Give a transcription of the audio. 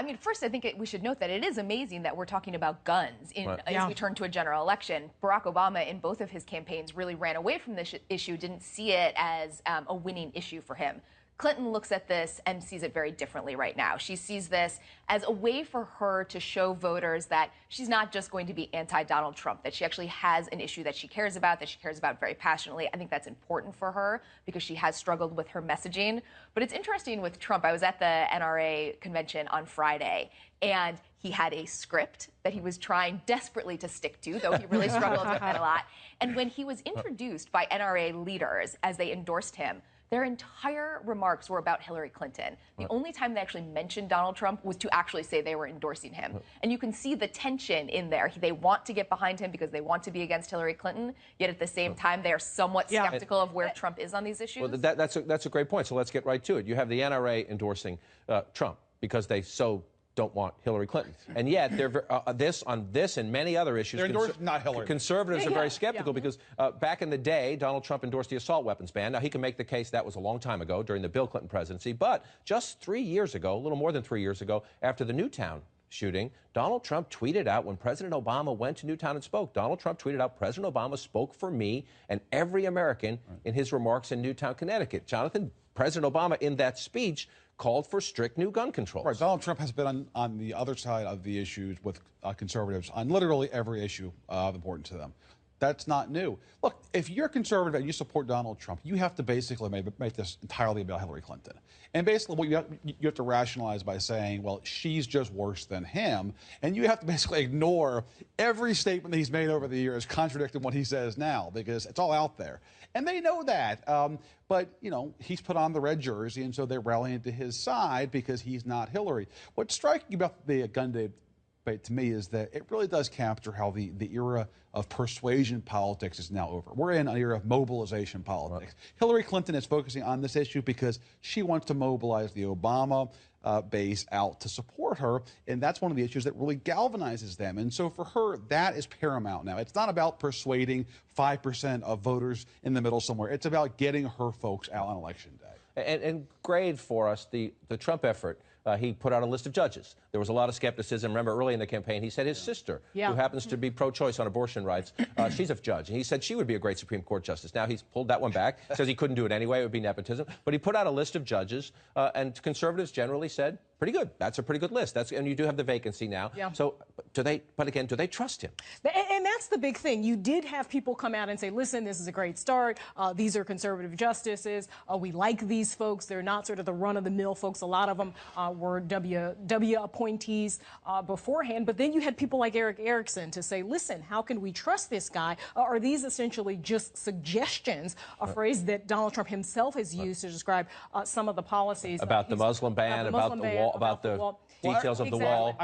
I mean, first, I think we should note that it is amazing that we're talking about guns as we turn to a general election. Barack Obama, in both of his campaigns, really ran away from this issue, didn't see it as a winning issue for him. Clinton looks at this and sees it very differently right now. She sees this as a way for her to show voters that she's not just going to be anti-Donald Trump, that she actually has an issue that she cares about very passionately. I think that's important for her because she has struggled with her messaging. But it's interesting with Trump. I was at the NRA convention on Friday, and he had a script that he was trying desperately to stick to, though he really struggled with it a lot. And when he was introduced by NRA leaders as they endorsed him, their entire remarks were about Hillary Clinton. The only time they actually mentioned Donald Trump was to actually say they were endorsing him. And you can see the tension in there. They want to get behind him because they want to be against Hillary Clinton, yet at the same time, they are somewhat skeptical of where Trump is on these issues. Well, that's a great point. So let's get right to it. You have the NRA endorsing Trump because they so don't want Hillary Clinton. And yet, they're on this and many other issues, they're endorsing not Hillary. Conservatives are very skeptical because back in the day, Donald Trump endorsed the assault weapons ban. Now, he can make the case that was a long time ago during the Bill Clinton presidency. But just 3 years ago, a little more than 3 years ago, after the Newtown shooting, Donald Trump tweeted out when President Obama went to Newtown and spoke. Donald Trump tweeted out, "President Obama spoke for me and every American in his remarks in Newtown, Connecticut." Jonathan, President Obama in that speech called for strict new gun controls. Right. Donald Trump has been on the other side of the issues with conservatives on literally every issue of importance to them. That's not new. Look, if you're conservative and you support Donald Trump, you have to basically make this entirely about Hillary Clinton. And basically what you have to rationalize by saying, well, she's just worse than him. And you have to basically ignore every statement that he's made over the years contradicting what he says now, because it's all out there. And they know that. But, you know, he's put on the red jersey, and so they're rallying to his side because he's not Hillary. What's striking about the gun debate to me is that it really does capture how the era of persuasion politics is now over. We're in an era of mobilization politics. Right. Hillary Clinton is focusing on this issue because she wants to mobilize the Obama base out to support her, and that's one of the issues that really galvanizes them. And so for her, that is paramount now. It's not about persuading 5% of voters in the middle somewhere. It's about getting her folks out on Election Day. And grade for us the Trump effort. He put out a list of judges. There was a lot of skepticism. Remember, early in the campaign, he said his sister, who happens to be pro-choice on abortion rights, she's a judge. And he said she would be a great Supreme Court justice. Now he's pulled that one back, says he couldn't do it anyway. It would be nepotism. But he put out a list of judges, and conservatives generally said, pretty good. That's a pretty good list. And you do have the vacancy now. So but again, do they trust him? And that's the big thing. You did have people come out and say, listen, this is a great start. These are conservative justices. We like these folks. They're not sort of the run-of-the-mill folks. A lot of them were W appointees beforehand. But then you had people like Eric Erickson to say, listen, how can we trust this guy? Are these essentially just suggestions, a phrase that Donald Trump himself has used to describe some of the policies? About the Muslim ban, about the wall, about the details of the wall.